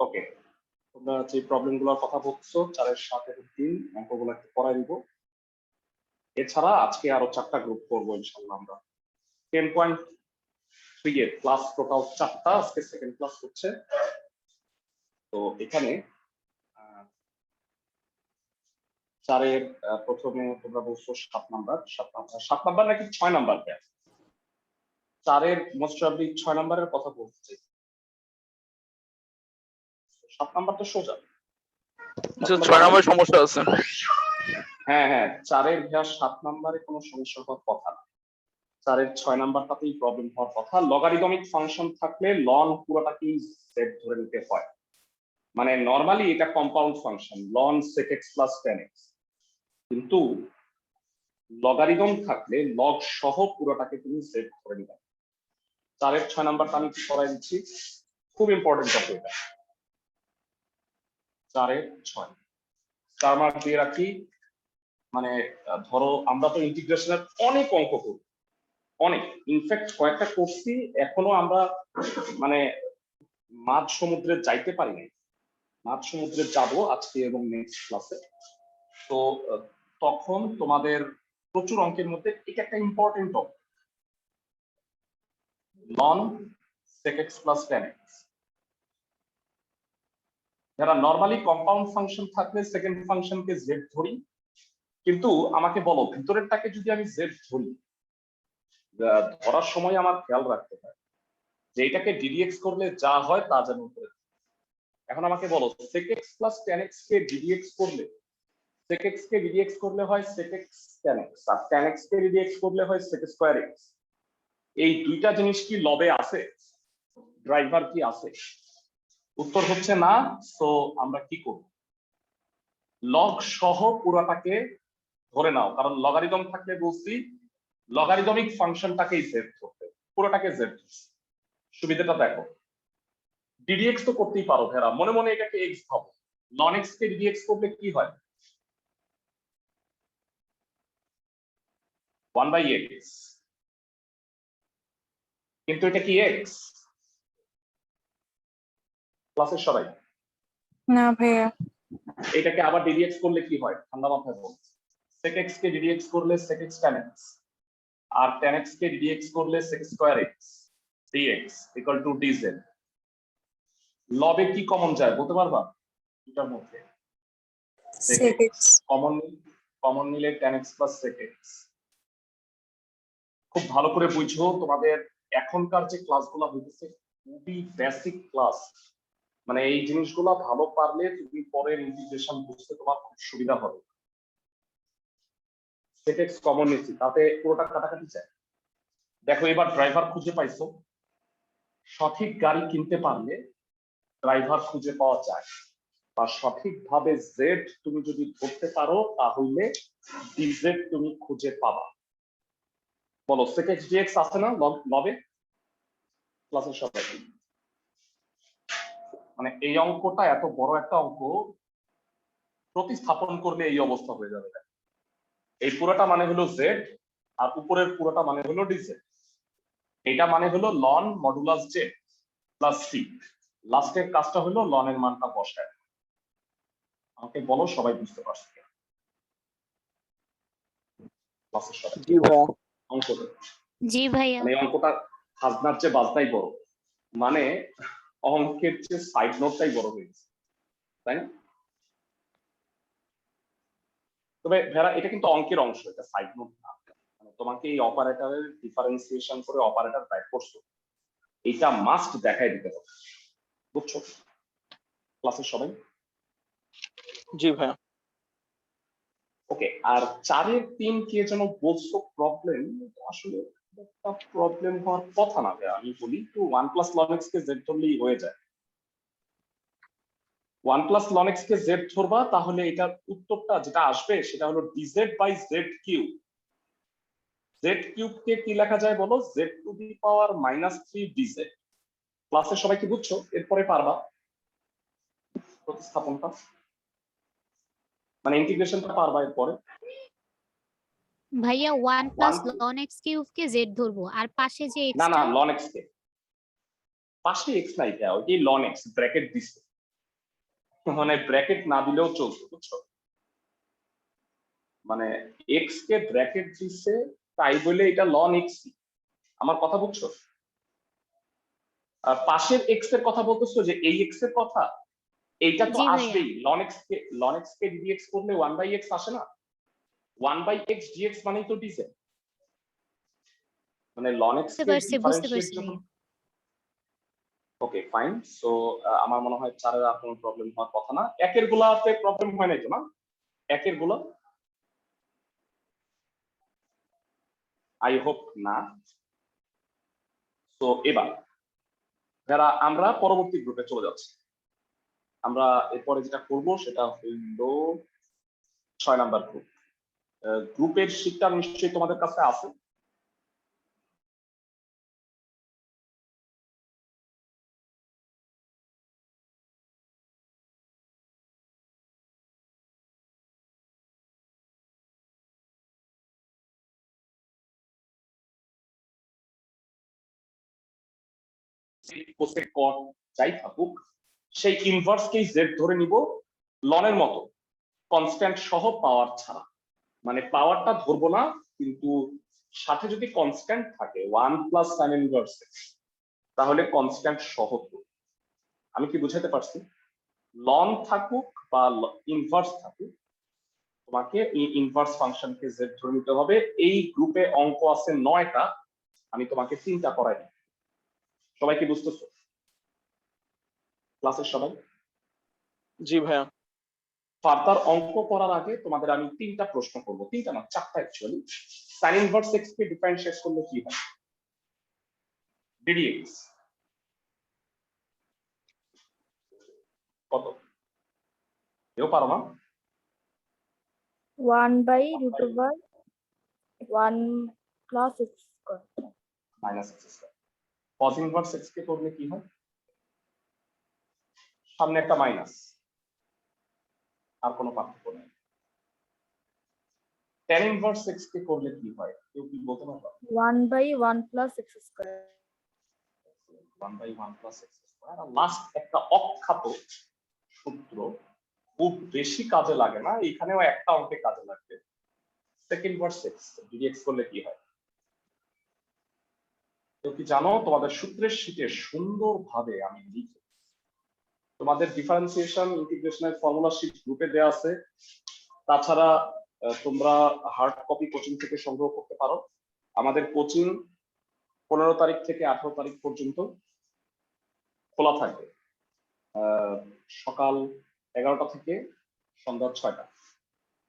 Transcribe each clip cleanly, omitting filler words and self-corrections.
ওকে, তোমরা যে প্রবলেমগুলোর কথা বলছো 4 7 এবং 3 অঙ্কগুলো একটু পড়াই দিব। এছাড়া আজকে আরো 4টা গ্রুপ করবো ইনশাআল্লাহ। আমরা 10.3 এর ক্লাস টোটাল 4টা, আজকে সেকেন্ড ক্লাস হচ্ছে। তো এখানে 4 এর প্রথমে তোমরা বলছো 7 নাম্বার, 7 নাম্বার নাকি 6 নাম্বার? 4 এর মোস্ট প্রবাবলি 6 নাম্বারের কথা বলছি। 7 নাম্বার তো সোজা। 6 নম্বরে সমস্যা আছে। হ্যাঁ হ্যাঁ, 4 এর ভাইয়া 7 নাম্বারে কোনো সমস্যা হওয়ার কথা না। 4 এর 6 নাম্বারটাতেই প্রবলেম হওয়ার কথা। লগারিদমিক ফাংশন থাকলে লন পুরোটাকেই সেট ধরে নিতে হয়। মানে নরমালি এটা কম্পাউন্ড ফাংশন লন sec x plus tan x, কিন্তু লগারিদম থাকলে লগ সহ পুরোটাকে তুমি সেট ধরে নিবে। 4 এর 6 নাম্বারটা আমি করাই দিচ্ছি, খুব ইম্পর্টেন্ট টপিক এটা। 4 এর 6 4 মার্ক দিয়ে রাখি। মানে ধরো আমরা তো ইন্টিগ্রেশনের অনেক অঙ্ক করি, অনেক, ইনফ্যাক্ট কয়েকটা করছি, এখনো আমরা মানে মাঝ সমুদ্রে যাইতে পারি নাই। মাঝ সমুদ্রে যাব আজকে এবং নেক্সট ক্লাসে। তো তখন তোমাদের প্রচুর অঙ্কের মধ্যে এটা একটা ইম্পর্টেন্ট অঙ্ক, লন sec x plus tan x। যারা নরমালি কম্পাউন্ড ফাংশন থাকলে সেকেন্ড ফাংশনকে z ধরি, কিন্তু আমাকে বলো ভিতরেরটাকে যদি আমি z ধরি, ধরার সময় আমার খেয়াল রাখতে হয় যে এটাকে ddx করলে যা হয় তা যেন করে। এখন আমাকে বলো sec x plus tan x কে ddx করলে, sec x কে ddx করলে হয় sec x tan x, আর tan x কে ddx করলে হয় sec স্কয়ার x। এই দুইটা জিনিস কি লবে আছে? ড্রাইভার কি আছে? উত্তর হচ্ছে না। সো আমরা কি করব? লগ সহ পুরোটাকে ধরে নাও, কারণ লগারিদম থাকলে বলছি লগারিদমিক ফাংশনটাকেই জেড ধরতে, পুরোটাকে জেড। সুবিধাটা দেখো, ddx তো করতেই পারো ভেরা, মনে মনে এটাকে x ভাবো। ln x কে ddx করলে কি হয়? 1/x, কিন্তু এটা কি x? ক্লাসের সবাই না ভাইয়া। এটাকে আবার ddx করলে কি হয়? ঠান্ডা মাথায় বল। sec x কে ddx করলে sec x tan x, আর tan x কে ddx করলে sec square x dx equal to dz। লবে কি কমন যায় বলতে পারবা? এটার মধ্যে sec x কমন নিলে tan x plus sec x। খুব ভালো করে বুঝো, তোমাদের এখনকার যে ক্লাসগুলো হইতেছে খুবই বেসিক ক্লাস। মানে এই জিনিসগুলো ভালো পারলে তুমি পরের ইন্টিগ্রেশন বুঝতে তোমার খুব সুবিধা হবে। sec x কমন নিচ্ছি, তাতে পুরোটা কাটাকাটি যায়। দেখো এবার ড্রাইভার খুঁজে পাইছো। সঠিক গাড়ি কিনতে পারলে ড্রাইভার খুঁজে পাওয়া যায়, বা সঠিকভাবে জেড তুমি যদি ধরতে পারো তাহলে ডিজেড তুমি খুঁজে পাবা। বলো sec x dx আছে না লবে? ক্লাসের সবাই মানে এই অঙ্কটা এত বড় একটা অঙ্ক, প্রতিস্থাপন করলে এই অবস্থা হয়ে যাবে। এই পুরোটা মানে হলো জেড, আর উপরের পুরোটা মানে হলো ডিজেড। এটা মানে হলো লন মডুলাস জেড প্লাস সি। লাস্টের কাজটা হলো লন এর মানটা বসায়। আমাকে বলো সবাই বুঝতে পারছো? জি ভাইয়া। অঙ্কটা, জি ভাইয়া। মানে অঙ্কটা খাজনার চেয়ে বাজনাই বড়, মানে অঙ্কের চেয়ে সাইড নোটটাই বড় হয়েছে, তাই না? তবে ভেড়া এটা কিন্তু অঙ্কের অংশ, এটা সাইড নোট না। মানে তোমাকে এই অপারেটরের ডিফারেন্সিয়েশন করে অপারেটর বাইর করছো, এটা মাস্ট দেখাই দিতে হবে, বুঝছো? ক্লাসের সবাই জি ভাইয়া। ওকে। আর 4 এর 3 কে যেন বলছো প্রবলেম, আসলে একটা প্রবলেম হওয়ার কথা না। আমি বলি তো 1 প্লাস ln x কে z ধরলেই হয়ে যায়। 1 প্লাস ln x কে z ধরবা, তাহলে এটার উত্তরটা যেটা আসবে সেটা হলো dz by z cube. z cube কে কি লেখা যায় বলো? z to the power -3 dz। ক্লাসে সবাই কি বুঝছো? এরপরে পারবা প্রতিস্থাপনটা, মানে ইন্টিগ্রেশনটা পারবা এরপরে। ভাইয়া 1 প্লাস ln x কিউব কে z ধরবো, আর পাশে যে না না, এক্সটা ln x কে পাশে x নাই, ওইটাই ln x ব্র্যাকেট দিছে। মানে ব্র্যাকেট না দিলেও চলতো, বুঝছো? মানে এক্স কে ব্র্যাকেট দিচ্ছে তাই বলে এটা লন এক্স। আমার কথা বুঝছো? আর পাশের এক্স এর কথা বলতেছো যে এই এক্স এর কথা, এইটা তো জি ভাইয়া। আসবেই। লন এক্স কে ডিএক্স করলে 1/x আসে না? 1/x dx মানেই তো ডিজে। মানে ln x বুঝতে কে পারছি ডিফারেন্সিয়েট যখন, ভাইয়া। Okay fine. সো আমার মনে হয় 4 এর আর কোনো প্রবলেম হওয়ার কথা না। একের গুলাতে প্রবলেম হয় নাই তো না? একের গুলো আই হোপ না। তো এবার যারা আমরা পরবর্তী গ্রুপে চলে যাচ্ছি, আমরা এরপরে যেটা করব সেটা হইল 6 নাম্বার গ্রুপ। গ্রুপের শীটটা নিশ্চয়ই তোমাদের কাছে আছে। কোসেক কট যাই থাকুক, সেই ইনভার্সকেই জেড ধরে নিব লনের মতো, কনস্ট্যান্ট সহ পাওয়ার ছাড়া। মানে পাওয়ারটা ধরবো না, কিন্তু সাথে যদি কনস্ট্যান্ট থাকে 1 প্লাস সাইন ইনভার্স তাহলে কনস্ট্যান্ট সহ ধরবো। আমি কি বুঝাতে পারছি? লন থাকুক বা ইনভার্স থাকুক, তোমাকে এই ইনভার্স ফাংশনকে জেড ধরে নিতে হবে। এই গ্রুপে অঙ্ক আছে 9টা, আমি তোমাকে 3টা করাই দিই। সবাই কি বুঝতেছো? ক্লাসের সবাই? জি ভাইয়া। ফার্দার অঙ্ক করার আগে তোমাদের আমি 3টা প্রশ্ন করবো, 3টা না 4টা অ্যাকচুয়ালি। সাইন ইনভার্স এক্স কে ডিফারেন্সিয়েট করলে কি হয়? ডিডিএক্স কত? কেউ পারো না? 1/√1 plus x square. Minus x square. Cos inverse x কে করলে কি হয়? সামনে একটা মাইনাস, আর কোনো পার্থক্য নেই। tan ইনভার্স এক্স কে করলে কি হয়? কেউ কি বলতে পারবে? 1/1 plus x square. 1/1 plus x square. আর লাস্ট একটা অখ্যাত সূত্র, খুব বেশি কাজে লাগে না, এখানেও একটা অঙ্কে কাজে লাগবে। সেকেন্ড ইনভার্স এক্স ডিএক্স করলে কি হয়? কেউ কি জানো? তোমাদের সূত্রের শীটে সুন্দরভাবে আমি লিখে, তোমাদের ডিফারেন্সিয়েশন ইন্টিগ্রেশনের ফর্মুলা শীট গ্রুপে দেওয়া আছে। তাছাড়া তোমরা হার্ড কপি কোচিং থেকে সংগ্রহ করতে পারো। আমাদের কোচিং 15 তারিখ থেকে 18 তারিখ পর্যন্ত খোলা থাকবে, সকাল 11টা থেকে সন্ধ্যা 6টা।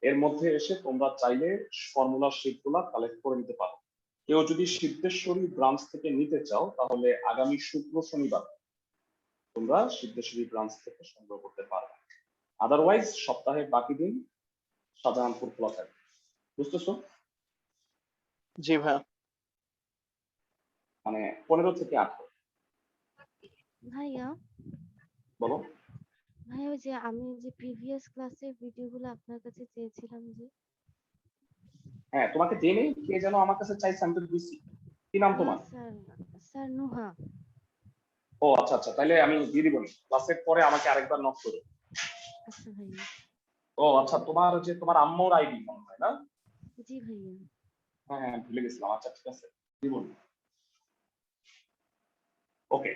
এর মধ্যে এসে তোমরা চাইলে ফর্মুলা শীটগুলো কালেক্ট করে নিতে পারো। কেউ যদি সিদ্ধেশ্বরী ব্রাঞ্চ থেকে নিতে চাও তাহলে আগামী শুক্র শনিবার তোমরা সিদ্ধেশ্বরী ব্রাঞ্চ থেকে সংগ্রহ করতে পারবে। আদারওয়াইজ সপ্তাহের বাকি দিন শাহজাহানপুর খোলা থাকবে। বুঝতেছো? জি ভাইয়া। মানে 15 থেকে 18। ভাইয়া বলো। ভাইয়া ওই যে আমি যে প্রিভিয়াস ক্লাসের ভিডিওগুলো আপনার কাছে চেয়েছিলাম যে। হ্যাঁ, তোমাকে দিয়ে নেই, কে যেন আমার কাছে চাইছে, আমি তো দিচ্ছি। কি নাম তোমার? স্যার নুহা। ও আচ্ছা আচ্ছা, তাহলে আমি দিয়ে দিব। ক্লাসের পরে আমাকে আরেকবার নক করো। আচ্ছা ভাইয়া। ও আচ্ছা, তোমার আম্মুর আইডি মনে হয় না? জি ভাইয়া। হ্যাঁ হ্যাঁ, ভুলে গেছিলাম। আচ্ছা ঠিক আছে, দিব। ওকে,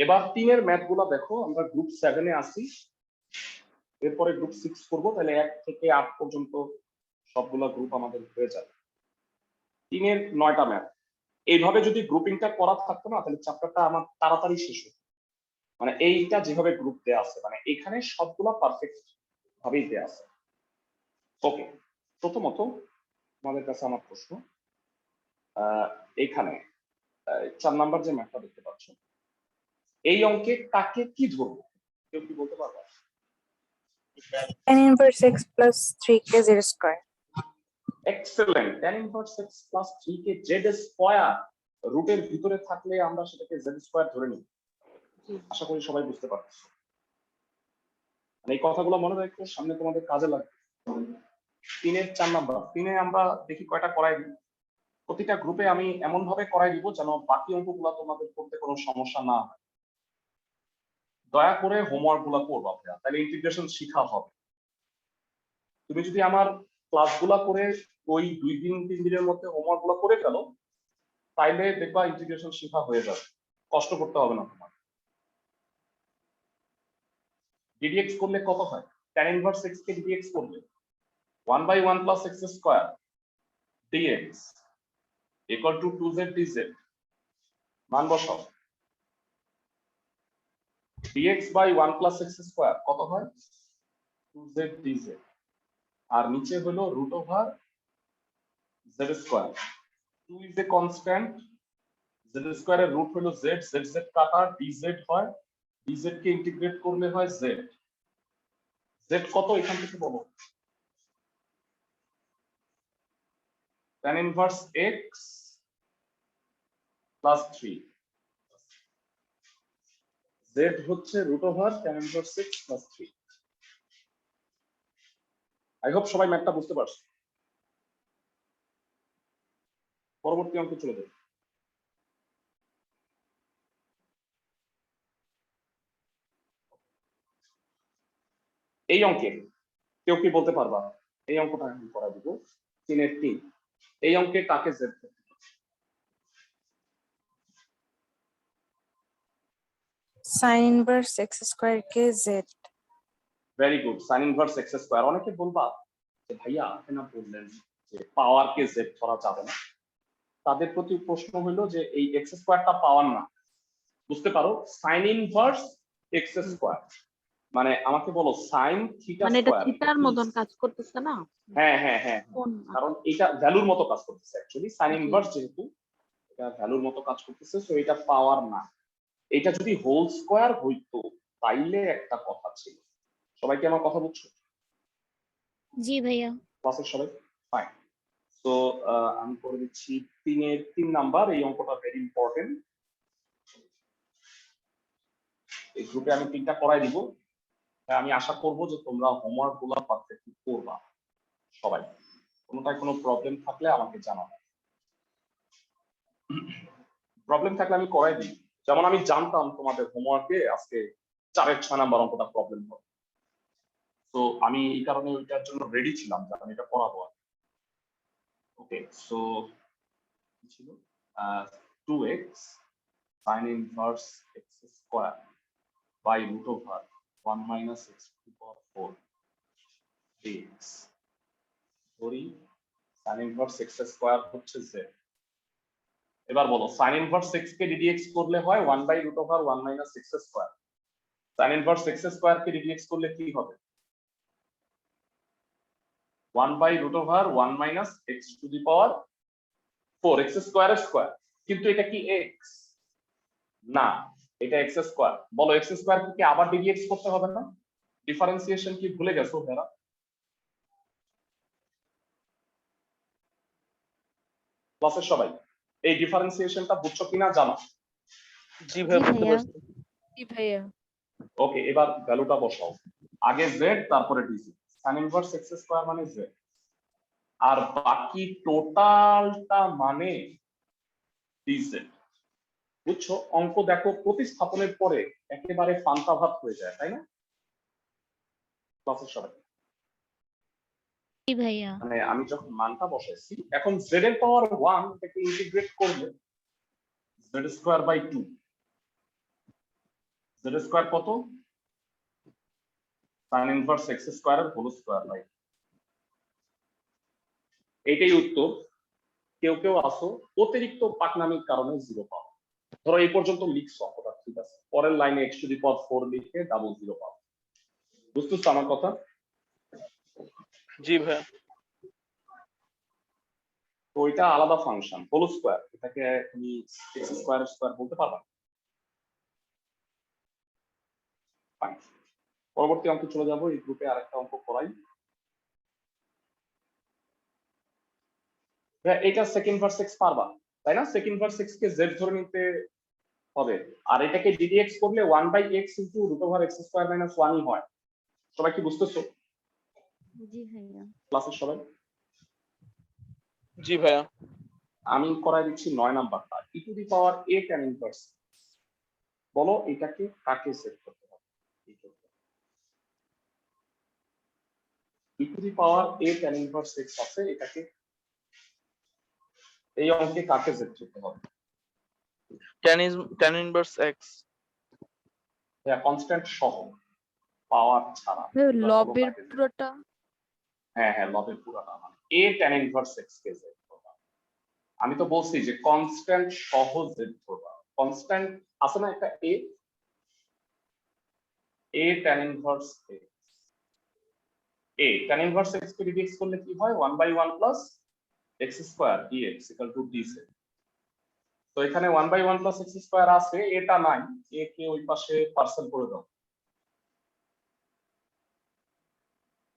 এবার 3 এর ম্যাথ গুলা দেখো। আমরা গ্রুপ 7 এ আছি, এরপরে গ্রুপ 6 করবো, তাহলে 1 থেকে 8 পর্যন্ত সবগুলা গ্রুপ আমাদের হয়ে যাবে। 3 এর 9টা ম্যাথ। এইভাবে যদি গ্রুপিংটা করা থাকতো না, তাহলে চ্যাপ্টারটা আমার তাড়াতাড়ি শেষ হতো। মানে এইটা যেভাবে গ্রুপ দেয়া আছে, মানে এখানে সবগুলা পারফেক্ট ভাবেই দেয়া আছে। ওকে, প্রথমত তোমাদের কাছে আমার প্রশ্ন, এইখানে 4 নাম্বার যে ম্যাথটা দেখতে পাচ্ছ, এই অঙ্কে কাকে কি ধরবো? কেউ কি বলতে পারবে? Tan inverse x plus 3k z square. Excellent. tan inverse x plus 3 কে জেড স্কয়ার রুটের ভিতরে থাকলে আমরা সেটাকে জেড স্কয়ার ধরে নিই। আশা করি সবাই বুঝতে পারছো। মানে এই কথাগুলো মনে রাখতে সামনে তোমাদের কাজে লাগবে। 3 এর 4 নাম্বার, 3 এ আমরা দেখি কয়টা করাই দিই। প্রতিটা গ্রুপে আমি এমন ভাবে করাই দিব যেন বাকি অঙ্কগুলো তোমাদের করতে কোনো সমস্যা না হয়। দয়া করে হোমওয়ার্ক গুলা করবা ভাইয়া, তাহলে ইন্টিগ্রেশন শিখা হবে। তুমি যদি আমার ক্লাসগুলা করে ওই 2 দিন 3 দিনের মধ্যে হোমওয়ার্ক গুলা করে ফেলো, তাইলে দেখবা ইন্টিগ্রেশন শিখা হয়ে যাবে, কষ্ট করতে হবে না তোমার। ডিডিএক্স করলে কত হয়? tan ইনভার্স x কে ডিডিএক্স করলে 1/1 plus x square dx equal to 2z dz, মান বসাও। dx by 1 plus x square কত হয়? 2z dz, আর নিচে হলো root over z square. 2 is a constant, z স্কয়ারের রুট হলো z, z কাটা dz হয়, dz কে ইন্টিগ্রেট করলে হয় z। z কত এখান থেকে বলো? tan inverse x plus 3, z হচ্ছে root over tan inverse x plus 3। I hope সবাই ম্যাথটা বুঝতে পারছো। পরবর্তী অঙ্কে চলে যাই। এই অঙ্কে কেউ কি বলতে পারবা? এই অঙ্কটা আমি করা দিব 3 এর 3। এই অঙ্কে কাকে z? sin inverse x square কে z। Very good, sin inverse x square. অনেকে বলবা যে ভাইয়া আপনি না বললেন যে পাওয়ার কে z ধরা যাবে না। তাদের প্রতি প্রশ্ন হলো যে এই x স্কয়ারটা পাওয়ার না, বুঝতে পারো? sin ইনভার্স x স্কয়ার মানে আমাকে বলো sin থিটা মানে এটা স্কয়ার। থিটার মতন কাজ করতেছে না? হ্যাঁ হ্যাঁ হ্যাঁ, কোন কারণ এটা ভ্যালুর মতো কাজ করতেছে অ্যাকচুয়ালি। sin জি। ইনভার্স যেহেতু এটা ভ্যালুর মতো কাজ করতেছে, সো এটা পাওয়ার না। এটা যদি হোল স্কয়ার হইতো তাইলে একটা কথা ছিল। সবাই কি আমার কথা বুঝছো? জি ভাইয়া। ক্লাসের সবাই ফাইন। তো আমি করে দিচ্ছি 3 এর 3 নাম্বার। এই অঙ্কটা ভেরি ইম্পর্টেন্ট। এই গ্রুপে আমি 3টা করাই দিব। আমি আশা করব যে তোমরা হোমওয়ার্ক গুলো পারফেক্টলি করবা সবাই। কোনোটায় কোনো প্রবলেম থাকলে আমাকে জানাবে। প্রবলেম থাকলে আমি করাই দিই। যেমন আমি জানতাম তোমাদের হোমওয়ার্কে আজকে 4 এর 6 নাম্বার অঙ্কটা প্রবলেম হবে, তো আমি এই কারণে ওইটার জন্য রেডি ছিলাম যে আমি এটা করাবো। ওকে, সো কি ছিল? 2x sin inverse x square by root over 1 minus x to the power 4 dx। ধরি sin inverse x square হচ্ছে z। এবার বলো sin inverse x কে ddx করলে হয় 1 by root over 1 minus x square। sin inverse x square K ddx করলে কি হবে? 1 by root over 1 minus x to the power 4, x square square। কিন্তু এটা কি x? না, এটা x স্কয়ার। বলো x স্কয়ার কি আবার ddx করতে হবে না? ডিফারেন্সিয়েশন কি ভুলে গেছো যারা? ক্লাসের সবাই এই ডিফারেন্সিয়েশনটা বুঝছো কিনা জানো? জি ভাইয়া, জি বুঝতে ভাইয়া। পারছি। জি ভাইয়া। ওকে, এবার ভ্যালুটা বসাও। আগে z তারপরে dz। sin inverse x square মানে z, আর বাকি টোটালটা মানে dz। বুঝছো? অঙ্ক দেখো প্রতিস্থাপনের পরে একেবারে পান্তা ভাত হয়ে যায়, তাই না? ক্লাসের সবাই জি ভাইয়া। মানে আমি যখন মানটা বসাইছি, এখন z এর পাওয়ার 1 এটাকে ইন্টিগ্রেট করলে z square by 2। z square কত? sin ইনভার্স x স্কয়ার এর হোল স্কয়ার বাই। এইটাই উত্তর। কেউ কেউ আসো অতিরিক্ত পাকনামির কারণে 0 পাও। ধরো এই পর্যন্ত লিখছো অঙ্কটা ঠিক আছে, পরের লাইনে x টু দি পাওয়ার 4 লিখে ডাবল 0 পাও। বুঝতেছো আমার কথা? জি ভাইয়া। তো এটা আলাদা ফাংশন, হোল স্কয়ার। এটাকে তুমি x স্কয়ার স্কয়ার বলতে পারবা না। Fine. পরবর্তী অঙ্কে চলে যাব। এই গ্রুপে আরেকটা অঙ্ক করাই। এটা সেকেন্ড ভার্স x পারবা, তাই না? সেকেন্ড ভার্স x কে z ধরে নিতে হবে, আর এটাকে ddx করলে 1 by x into root over x square minus 1 ই হয়। সবাই কি বুঝতেছো? জি ভাইয়া। ক্লাসের সবাই? জি ভাইয়া। আমি করাই দিচ্ছি 9 নাম্বারটা, e to the power a tan inverse. বলো এটাকে কাকে সেট করতে হবে? Two the power a tan inverse x আছে, এটাকে এই অঙ্কে কাকে z ধরতে হবে? tan inverse x হ্যাঁ, কনস্ট্যান্ট সহ, পাওয়ার ছাড়া। লবের পুরোটা। হ্যাঁ হ্যাঁ, লবের পুরোটা, মানে a tan ইনভার্স x কে z ধরবা। আমি তো বলছি যে কনস্ট্যান্ট সহ z ধরবা। কনস্ট্যান্ট আছে না একটা a tan inverse x, a tan inverse x K dx করলে কি হয়? 1/1 plus x square dx equal to dz। তো এখানে 1/1 প্লাস x স্কয়ার আছে, এটা নাই, a কে ওই পাশে পার্সেল করে দাও,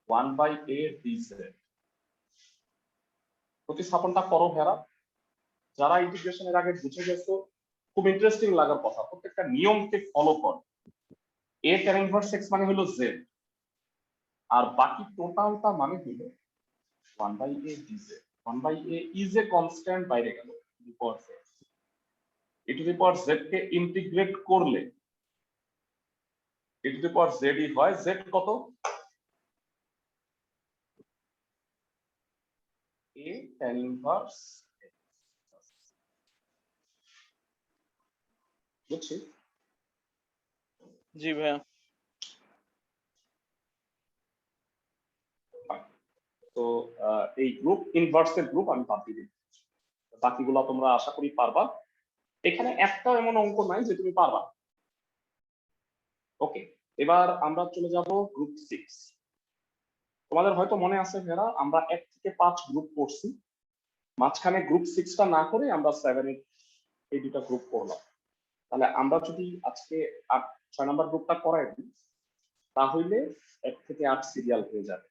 1/a dz। প্রতিস্থাপনটা করো ভেরা, যারা ইন্টিগ্রেশনের আগে বুঝে গেছো খুব ইন্টারেস্টিং লাগার কথা, প্রত্যেকটা নিয়মকে ফলো কর। a tan ইনভার্স x মানে হলো z, আর বাকি টোটালটা মানে হলো 1/a dz। 1/a is a constant, বাইরে গেল e to the power z K integrate করলে e to the power z ই হয়। z কত? a tan inverse x। বুঝছি? জি ভাইয়া। তো এই গ্রুপ ইনভার্সের গ্রুপ আমি বাদ দিয়ে দিই, বাকিগুলো তোমরা আশা করি পারবা। এখানে একটাও এমন অঙ্ক নাই যে তুমি পারবা। ওকে, এবার আমরা চলে যাব গ্রুপ 6। তোমাদের হয়তো মনে আছে ভেরা, আমরা 1 থেকে 5 গ্রুপ করছি, মাঝখানে গ্রুপ 6টা না করে আমরা 7 8 এই দুটো গ্রুপ করলাম। তাহলে আমরা যদি আজকে 6 নাম্বার গ্রুপটা করাই দিই, তাহলে 1 থেকে 8 সিরিয়াল হয়ে যাবে।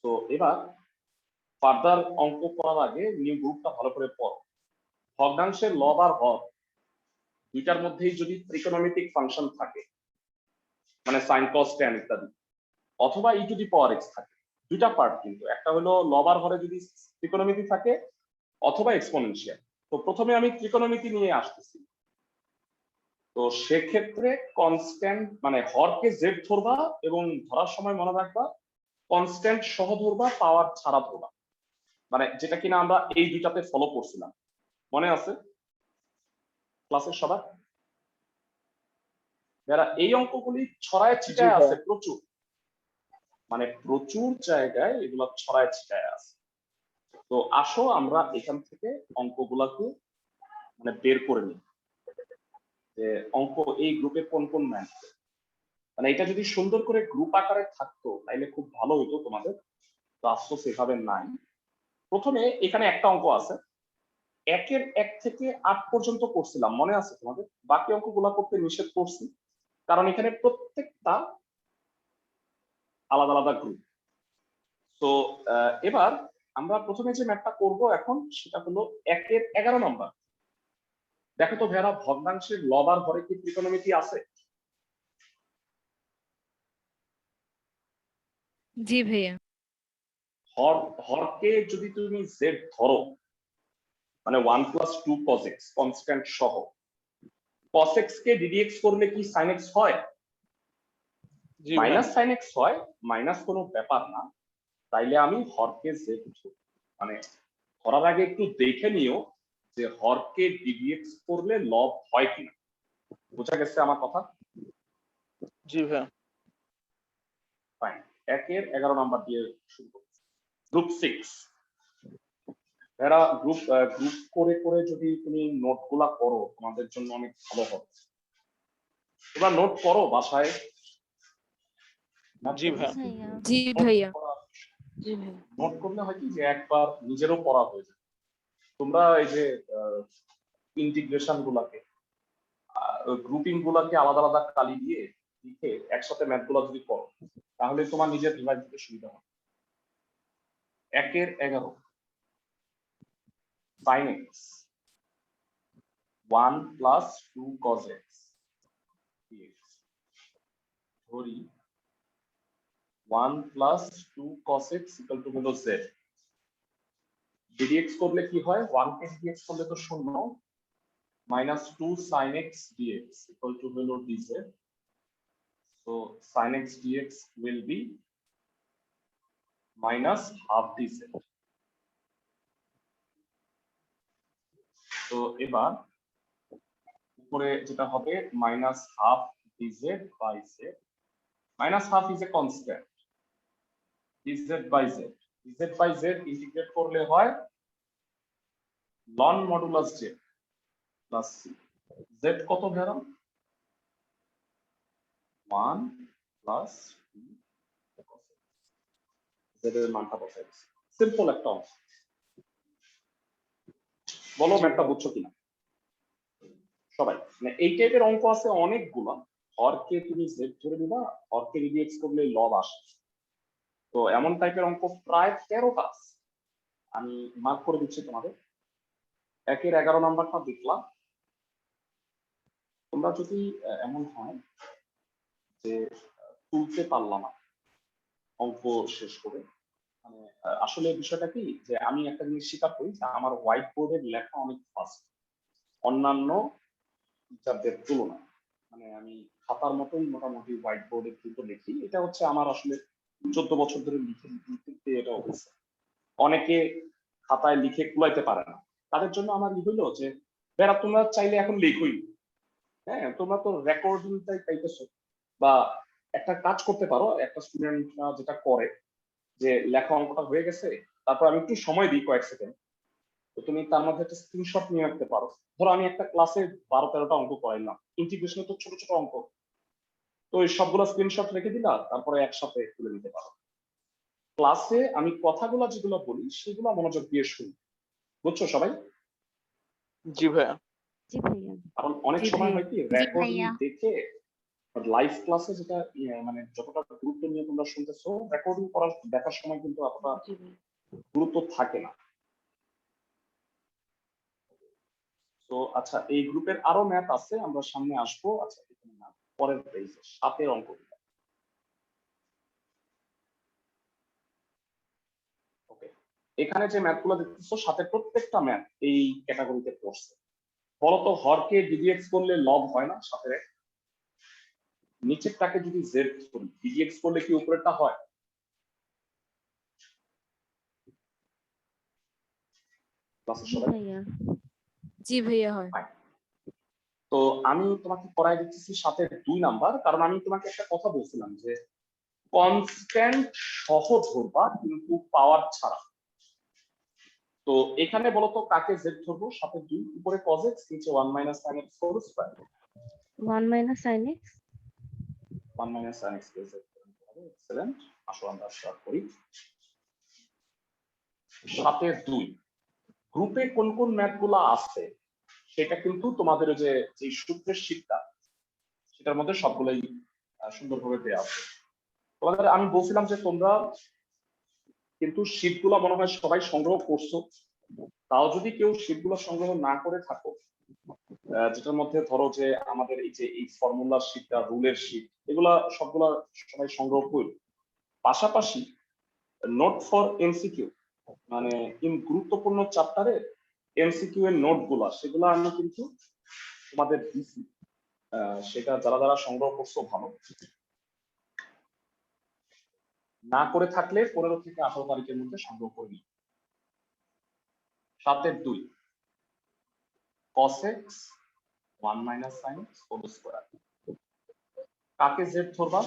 তো এবার ফার্দার অঙ্ক করার আগে নিউ গ্রুপটা ভালো করে পড়ো। ভগ্নাংশের লব আর হর দুইটার মধ্যেই যদি ত্রিকোণমিতিক ফাংশন থাকে, মানে সাইন কস ট্যান ইত্যাদি, অথবা ই টু দি পাওয়ার এক্স থাকে, দুইটা পার্ট কিন্তু, একটা হলো লব আর হরে যদি ত্রিকোণমিতি থাকে অথবা এক্সপোনেনশিয়াল। তো প্রথমে আমি ত্রিকোণমিতি নিয়ে আসতেছি। তো সেক্ষেত্রে কনস্ট্যান্ট মানে হরকে জেড ধরবা, এবং ধরার সময় মনে রাখবা কনস্ট্যান্ট সহ ধরবা, পাওয়ার ছাড়া ধরবা, মানে যেটা কিনা আমরা এই দুইটাতে ফলো করছিলাম, মনে আছে ক্লাসের সবার? যারা এই অঙ্কগুলি ছড়ায় ছিটায় আছে প্রচুর, মানে প্রচুর জায়গায় এগুলো ছড়ায় ছিটায় আছে। তো আসো আমরা এখান থেকে অঙ্কগুলাকে মানে বের করে নিই যে অঙ্ক এই গ্রুপে কোন কোন ম্যাথ, মানে এটা যদি সুন্দর করে গ্রুপ আকারে থাকতো তাইলে খুব ভালো হইতো তোমাদের, তো আফসোস এভাবে নাই। প্রথমে এখানে একটা অঙ্ক আছে, 1 থেকে 8 পর্যন্ত করছিলাম, মনে আছে তোমাদের? বাকি অঙ্কগুলা করতে নিষেধ করছি, কারণ এখানে প্রত্যেকটা আলাদা আলাদা গ্রুপ। তো এবার আমরা প্রথমে যে ম্যাথটা করব এখন, সেটা হলো 11 নম্বর। দেখো তো ভেড়া, ভগ্নাংশের লব আর হরে কি ত্রিকোণমিতি আছে? জি ভাইয়া। হরকে যদি তুমি জেড ধরো, মানে 1 + 2 cos x কনস্ট্যান্ট সহ, cos x কে ddx করলে কি sin x হয়? জি ভাইয়া। মাইনাস sin x হয়, মাইনাস কোনো ব্যাপার না। তাইলে আমি হরকে জেড ধরি, মানে ধরার আগে একটু দেখে নিও যে হরকে ddx করলে লব হয় কিনা। বোঝা গেছে আমার কথা? জি ভাইয়া। ফাইন, 11 নম্বর দিয়ে শুরু করছি। গ্রুপ 6 এরা গ্রুপ করে করে যদি তুমি নোটগুলা করো তোমাদের জন্য অনেক ভালো হবে। এবার নোট করো বাসায়। জি ভাইয়া। ভাইয়া। জি ভাইয়া। নোট করলে হয় কি যে একবার নিজেরও পড়া হয়ে যায়। তোমরা এই যে ইন্টিগ্রেশন গুলাকে, গ্রুপিং গুলাকে আলাদা আলাদা কালি দিয়ে লিখে একসাথে ম্যাথ গুলা যদি করো, তাহলে তোমার নিজের রিভাইজ দিতে সুবিধা হবে। 11 sin x 1 + 2 cos x dx ধরি 1 + 2 cos x = হলো z। ddx করলে কি হয়? 1 কে dx করলে তো 0, -2 sin x dx = হলো dz। So sin x dx will be minus half dz। তো এবার উপরে যেটা হবে minus half dz by z, minus half is a constant, dz by z, dz by z integrate করলে হয় লন modulus z plus c। z কত ভেড়া? 1 প্লাস z এর মানটা বসাই দিচ্ছি। সিম্পল একটা অঙ্ক। বলো ম্যাথটা বুঝছো কিনা সবাই? মানে এই টাইপের অঙ্ক আছে অনেকগুলো। হরকে তুমি z ধরে নিবা, হরকে যদি x করলে লব আসে। তো এমন টাইপের অঙ্ক প্রায় 13টা আছে। আমি মার্ক করে দিচ্ছি তোমাদের। 1-এর 11 নাম্বারটা দেখলাম। তোমরা যদি এমন হয় যে তুলতে পারলাম না অঙ্ক শেষ করে, মানে আসলে বিষয়টা কি যে আমি একটা জিনিস স্বীকার করি যে আমার হোয়াইট বোর্ডের লেখা অনেক ফাস্ট অন্যান্য টিচারদের তুলনায়। মানে আমি খাতার মতোই মোটামুটি হোয়াইট বোর্ডে কিন্তু লিখি। এটা হচ্ছে আমার আসলে 14 বছর ধরে লিখতে এটা হয়েছে। অনেকে খাতায় লিখে কুলাইতে পারে না, তাদের জন্য আমার কি হইলো যে বেড়া তোমরা চাইলে এখন লিখোই, হ্যাঁ তোমরা তো রেকর্ডিংটাই পাইতেছো। বা একটা কাজ করতে পারো, একটা স্টুডেন্টরা যেটা করে যে লেখা অঙ্কটা হয়ে গেছে, তারপর আমি একটু সময় দিই কয়েক সেকেন্ড, তো তুমি তার মধ্যে একটা স্ক্রিনশট নিয়ে রাখতে পারো। ধরো আমি একটা ক্লাসে 12-13টা অঙ্ক করাইলাম, ইন্টিগ্রেশনে তো ছোট ছোট অঙ্ক, তো এই সবগুলো স্ক্রিনশট রেখে দিলা, তারপরে একসাথে তুলে নিতে পারো। ক্লাসে আমি কথাগুলো যেগুলো বলি সেগুলো মনোযোগ দিয়ে শুনি, বুঝছো সবাই? জি ভাইয়া। জি ভাইয়া। কারণ অনেক জি সময় ভাইয়া। হয় কি জি রেকর্ডিং ভাইয়া। দেখে লাইভ ক্লাসে যেটা মানে যতটা গুরুত্ব নিয়ে তোমরা শুনতেছো, রেকর্ডিং করার দেখার সময় কিন্তু অতটা জি ভাইয়া। গুরুত্ব থাকে না। তো আচ্ছা, এই গ্রুপের আরো ম্যাথ আছে, আমরা সামনে আসবো। আচ্ছা এখানে না, পরের পেজে 7-এর অঙ্ক। ওকে, এখানে যে ম্যাথগুলো দেখতেছো 7-এর প্রত্যেকটা ম্যাথ এই ক্যাটাগরিতে পড়ছে। বলতো হরকে ডিডিএক্স করলে লব হয় না 7-এর? নিচেরটাকে যদি জেড করি, ডিডিএক্স করলে কি উপরেরটা হয়? ক্লাসের জি সবাই ভাইয়া। জি ভাইয়া হয়। তো আমি তোমাকে পড়াই দিচ্ছি 7-এর 2 নাম্বার, কারণ আমি তোমাকে একটা কথা বলছিলাম যে কনস্ট্যান্ট সহ ধরবা কিন্তু পাওয়ার ছাড়া। তো এখানে বলতো কাকে জেড ধরবো? 7-এর 2, উপরে cos x, নিচে 1 - sin x whole square. 1 - sin x। 1 - sin x কে জেড ধরতে হবে। এক্সেলেন্ট, আসো আমরা স্টার্ট করি। 7-এর 2 গ্রুপে কোন কোন ম্যাথগুলো আছে সেটা কিন্তু তোমাদের যে সূত্রের শীটটা সেটার মধ্যে সবগুলাই সুন্দরভাবে দেওয়া আছে। তোমাদের আমি বলছিলাম যে তোমরা কিন্তু শীটগুলো মনে হয় সবাই সংগ্রহ করছো। তাও যদি কেউ শীটগুলো সংগ্রহ না করে থাকো, যেটার মধ্যে ধরো যে আমাদের এই ফর্মুলার শীটটা, রুলের শীট, এগুলা সবগুলা সবাই সংগ্রহ করি। পাশাপাশি নোট ফর এমসিকিউ, মানে গুরুত্বপূর্ণ চ্যাপ্টারে এমসিকিউ এর নোটগুলা, সেগুলো আমি কিন্তু তোমাদের দিছি। সেটা যারা যারা সংগ্রহ করছো ভালো, না করে থাকলে 15 থেকে 18 তারিখের মধ্যে সংগ্রহ করে নিই। 7-এর 2 cos x 1 - sin x whole square. কাকে জেড ধরবা?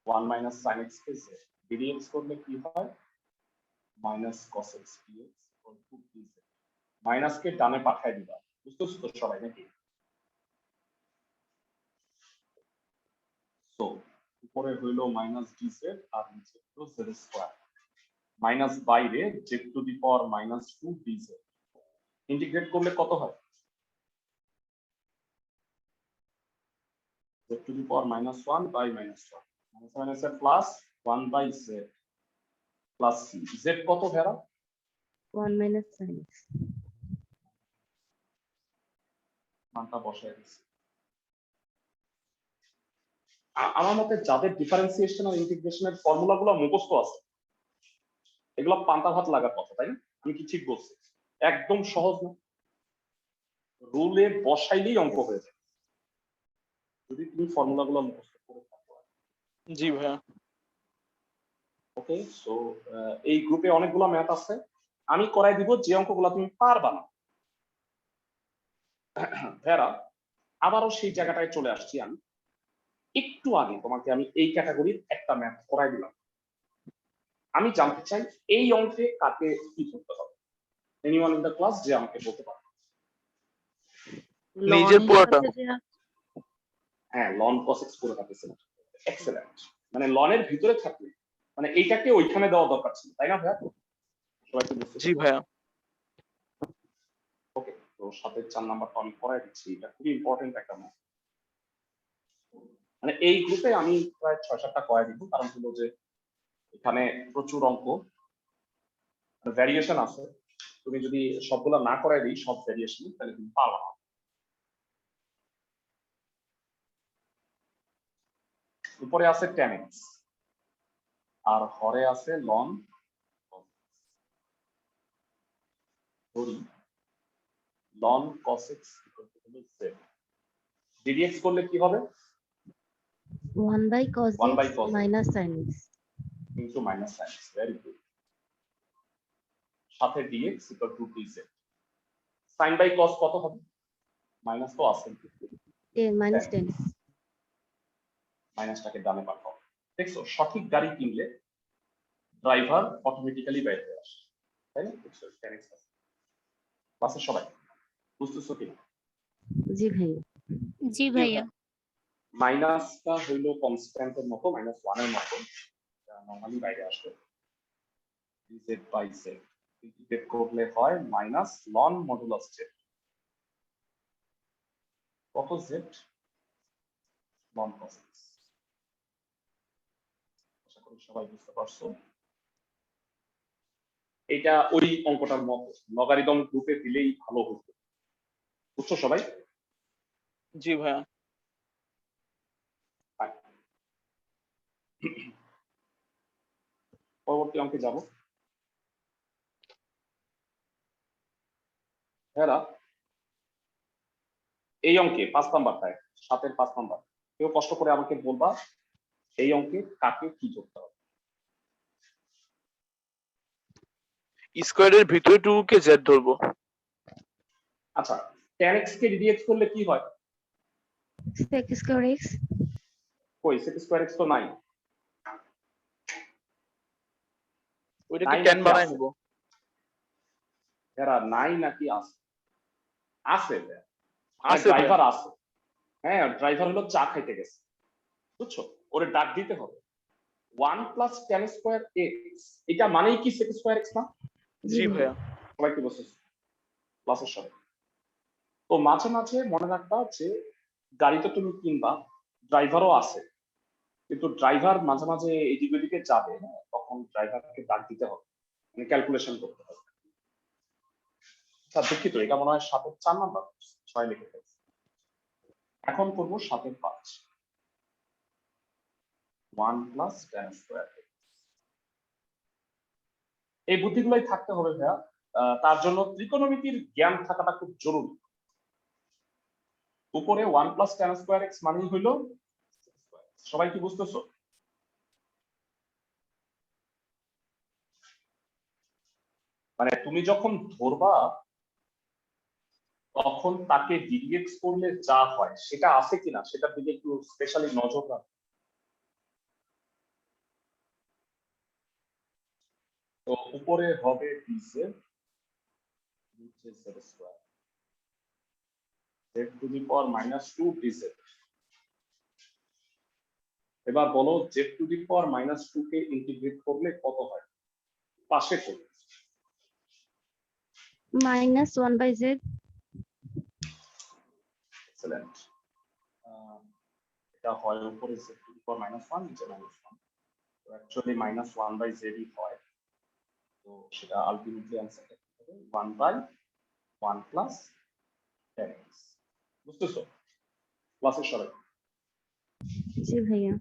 1 - sin x কে জেড। ডিডিএক্স করলে কি হয়? Minus cos x dx equal to dz। Minus কে ডানে পাঠায় দিবা, বুঝতেছো তো সবাই নাকি? তো উপরে হইলো মাইনাস dz আর নিচে হলো z স্কয়ার। মাইনাস বাইরে z to the power -2 dz। Integrate করলে কত হয়? z to the power -1 by -1, minus এর plus 1 by z plus c। z কত ভেড়া? 1 - sin x। মানটা বসায় দিচ্ছি। আমার মতে যাদের ডিফারেন্সিয়েশন আর ইন্টিগ্রেশনের ফর্মুলাগুলো মুখস্থ আছে, এগুলো পান্তা ভাত লাগার কথা, তাই না? আমি কি ঠিক বলছি? একদম সহজ না, রুলে বসাইলেই অঙ্ক হয়ে যায় যদি তুমি ফর্মুলাগুলো মুখস্থ করে থাকো। জি ভাইয়া। ওকে, সো এই গ্রুপে অনেকগুলো ম্যাথ আছে, আমি করাই দিব যে অঙ্কগুলো তুমি পারবা না। ভেরা, আবারও সেই জায়গাটায় চলে আসছি আমি। একটু আগে তোমাকে আমি এই ক্যাটাগরির একটা ম্যাথ করাই দিলাম। আমি জানতে চাই এই অঙ্কে কাকে কি করতে হবে। এনিওয়ান ইন দ্য ক্লাস যে আমাকে বলতে পারে? নিজের পুরোটা। হ্যাঁ, লন cos x পুরোটা পেয়েছে। এক্সেলেন্ট। মানে লনের ভিতরে থাকলে মানে এইটাকে ওইখানে দেওয়া দরকার ছিল, তাই না ভাইয়া? সবাই কি বুঝতে জি ভাইয়া। ওকে, তো 7 4 নাম্বারটা আমি করাই দিচ্ছি, এটা খুবই ইম্পর্টেন্ট একটা ম্যাথ। মানে এই গ্রুপে আমি প্রায় 6-7টা করাই দিব, কারণ হলো যে এখানে প্রচুর অঙ্ক ভ্যারিয়েশন আছে। তুমি যদি সবগুলা না করাই দিই সব ভ্যারিয়েশন, তাহলে তুমি পারবা না। উপরে আছে tan x আর হরে আছে ln ধরি ln cos x z। ddx করলে কি হবে? 1/cos 1/cos x minus sin x। into minus sin x, very good। সাথে dx equal to dz। sin by cos কত হবে? মাইনাস তো আছে, 10 minus 10x। মাইনাসটাকে ডানে পাঠাও। দেখছো, সঠিক গাড়ি কিনলে ড্রাইভার অটোমেটিক্যালি বাইরে হয়ে আসে, তাই না? দেখছো tan x আছে। ক্লাসের সবাই বুঝতেছো কি? জি ভাইয়া। জি ভাইয়া। মাইনাসটা হইলো কনস্ট্যান্টের মতো, -1 এর মতো, নরমালি বাইরে আসবে। z বাই z ইন্টিগ্রেট করলে হয় মাইনাস ln মডুলাস z। কত z? ln cos x। আশা করি সবাই বুঝতে পারছো। এটা ওই অঙ্কটার মতো লগারিদম গ্রুপে দিলেই ভালো হতো, বুঝছো সবাই? জি ভাইয়া। পরবর্তী অঙ্কে যাব। হ্যাঁ, এই অঙ্কে 5 নাম্বারটায় 7-এর 5 নাম্বার, কেউ কষ্ট করে আমাকে বলবা এই অঙ্কে কাকে কি করতে হবে। স্কোয়ারের ভিতরে 2 কে z ধরবো। আচ্ছা, tan x কে ddx করলে কি হয়? sec square x। কই sec স্কয়ার x তো নাই। ওইটাকে নাই tan নাকি বানাই আছে? নেব। এরা নাই নাকি আছে? আছে, আছে ভাইয়া। ড্রাইভার আছে। হ্যাঁ, ড্রাইভার হলো চা খাইতে গেছে, বুঝছো? ওরে ডাক দিতে হবে 1 প্লাস tan স্কয়ার x। এটা মানেই কি sec স্কয়ার x না? জি ভাইয়া। সবাই কি বলছো? ক্লাসের সবাই তো মাঝে মাঝে মনে রাখবা যে গাড়িতে তুমি কিনবা, ড্রাইভারও আছে, কিন্তু ড্রাইভার মাঝে মাঝে এদিক ওদিকে যাবে, হ্যাঁ, তখন ড্রাইভারকে ডাক দিতে হবে, মানে ক্যালকুলেশন করতে হবে। আচ্ছা দুঃখিত, এটা মনে হয় 7-এর 4 নাম্বার, 6 লিখে ফেলছি। এখন করবো 7-এর 5। 1 প্লাস tan স্কয়ার। এই বুদ্ধিগুলোই থাকতে হবে ভাইয়া। তার জন্য ত্রিকোণমিতির জ্ঞান থাকাটা খুব জরুরি। উপরে 1 প্লাস tan স্কয়ার x মানেই হইলো, সবাই কি বুঝতেছো? মানে তুমি যখন ধরবা তখন তাকে ddx করলে যা হয় সেটা আছে কিনা সেটার দিকে একটু স্পেশালি নজর রাখ। তো উপরে হবে dz, নিচে z square, z to the power -2 dz। এবার বলো z to the power -2 K integrate করলে কত হয়? পাশে করো। minus 1/z। এক্সেলেন্ট। এটা হয় উপরে z টু দি পাওয়ার -1, নিচে -1। তো অ্যাকচুয়ালি -1/z ই হয়, তো সেটা আলটিমেটলি অ্যানসার হবে 1/1 প্লাস tan x। বুঝতেছো ক্লাসের সবাই? জি ভাইয়া।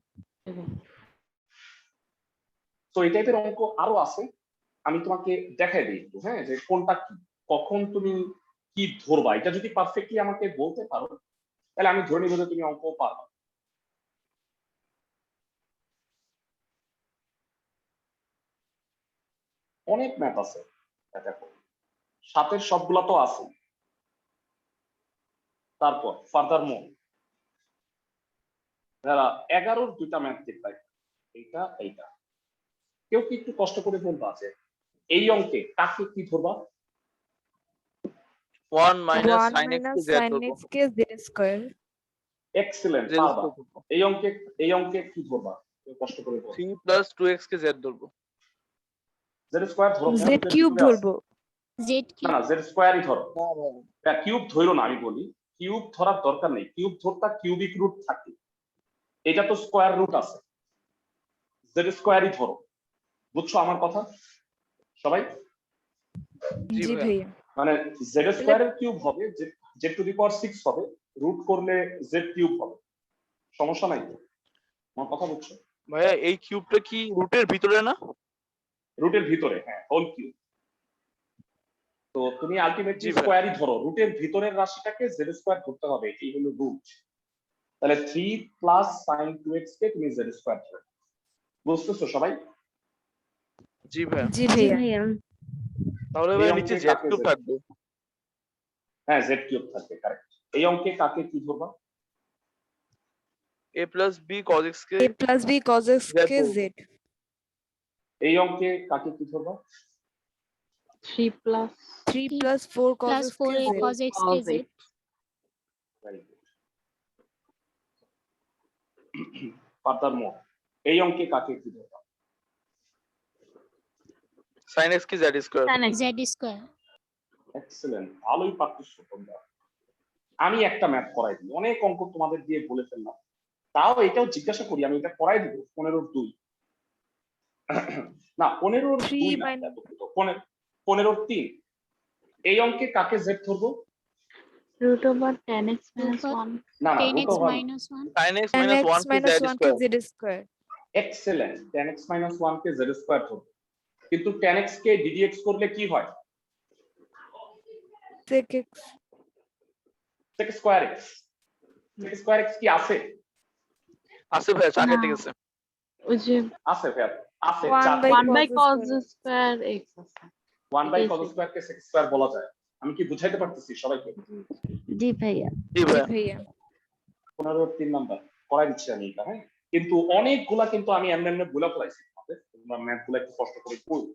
তো এই টাইপের অঙ্ক আরো আছে, আমি তোমাকে দেখাই দিই একটু, হ্যাঁ, যে কোনটা কি, কখন তুমি কি ধরবা। এটা যদি পারফেক্টলি আমাকে বলতে পারো তাহলে আমি ধরে নিব যে তুমি অঙ্ক পারো। অনেক ম্যাথ আছে। দেখো 7 সবগুলা তো আছে। তারপর ফার্দার মোর 11 দুইটা ম্যাথ দেখতে এইটা এইটা। কেউ কি একটু কষ্ট করে বলবা যে এই অঙ্কে কাকে কি ধরবা? 1 minus 1 sin x কে minus z sin ধরবো। x কে z square. এক্সেলেন্ট, z পারবা। square ধরবো। এই অঙ্কে কি ধরবা? কেউ কষ্ট করে বল। 3 plus 2x কে z ধরবো। জেড স্কয়ার ধরো, z cube ধরবো। জেড না না, কিউব জেড স্কয়ারই ধরো। না ভাই, কিউব ধরো না, আমি বলি কিউব ধরার দরকার নেই। কিউব ধরতা কিউবিক রুট থাকে, এটা তো স্কয়ার রুট আছে। জেড স্কয়ারই ধরো। বুঝছো আমার কথা সবাই? জি জি ভাইয়া। ভাইয়া। মানে জেড স্কয়ারের কিউব হবে জেড টু দি পাওয়ার 6 হবে, রুট করলে জেড কিউব হবে। সমস্যা নাই তো? আমার কথা বুঝছো? ভাইয়া এই কিউবটা কি রুটের ভিতরে না? রুটের ভিতরে, হ্যাঁ, হোল কিউব। তো তুমি আলটিমেটলি জি ভাই। স্কয়ারই ধরো, রুটের ভিতরের রাশিটাকে জেড স্কয়ার ধরতে হবে, এই হলো রুট। তাহলে 3 প্লাস sin 2x কে তুমি জেড স্কয়ার ধরো। বুঝতেছো সবাই? জি ভাইয়া। জি জি ভাইয়া। ভাইয়া। তাহলে এই ভাই অঙ্কে নিচে z কাকে কিউব Z? থাকবে। হ্যাঁ, জেড কিউব থাকবে, কারেক্ট। এই অঙ্কে কাকে কি ধরবা? a plus b cos x K a plus b cos x z কে ধরবো। z. এই অঙ্কে কাকে কি ধরবা? 3 plus 3 plus 4 cos plus x four কে z. কজ এক্স কে cos Z. x. Very good. Further মোর এই অঙ্কে কাকে কি ধরবা? sin x কে z square. Tan x. Z square. Excellent, ভালোই পারতেছো তোমরা। আমি একটা ম্যাথ করাই দিই, অনেক অঙ্ক তোমাদের দিয়ে বলে ফেললাম, তাও এটাও জিজ্ঞাসা করি, আমি এটা করাই দিব। 15-2 না 15-2 3 না, minus 15-3। এই অঙ্কে কাকে জেড ধরবো? Root over tan x minus Root 1. না না, tan root x over. Minus one. sin x tan minus x 1 কে minus z 1 কে square. z square. Excellent, tan x minus 1 কে জেড স্কয়ার ধরবো। কিন্তু tan x কে ddx করলে কি হয়? sec x. sec square x। sec square x কি আছে? আছে ভাইয়া, চা না। কেটে গেছে। ওই যে আছে ভাই, আছে। 1 by 1 by cos cos square x আছে। 1 বাই এটাই cos sec. স্কয়ার কে sec স্কয়ার বলা যায়। আমি কি বুঝাইতে পারতেছি সবাইকে? জি ভাইয়া। জি জি ভাইয়া। ভাইয়া। 15-3 নাম্বার করাই দিচ্ছি আমি এটা, হ্যাঁ। কিন্তু অনেকগুলা কিন্তু আমি এমনি এমনি ভুলা ফেলাইছি, তোমরা ম্যাথ গুলা একটু কষ্ট করে পড়ো।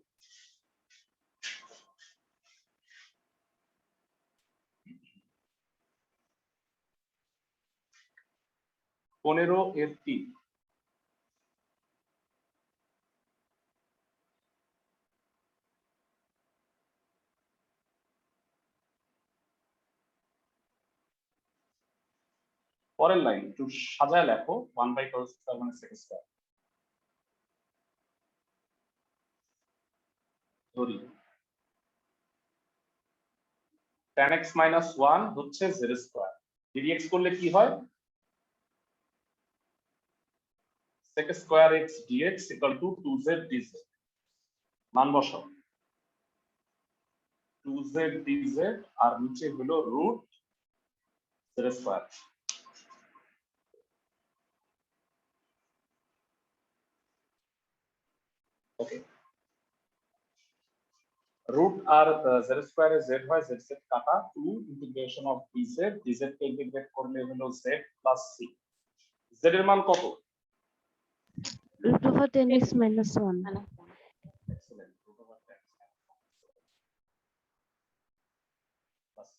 পনেরো এর 3। পরের লাইন একটু সাজায় লেখো, 1 বাই cos স্কয়ার মানে sec স্কয়ার। ধরি tan x minus 1 হচ্ছে z স্কয়ার, ddx করলে কি হয়? sec square x dx equal to 2z dz। মান বসাও, 2z dz, আর নিচে হলো রুট z স্কয়ার। ওকে, রুট আর z স্কয়ারে z হয়, z z কাটা, 2 ইন্টিগ্রেশন অফ dz, dz কে ইন্টিগ্রেট করলে হলো z প্লাস c। z এর মান কত? Root over tan x minus 1. Excellent, root over 10 plus c।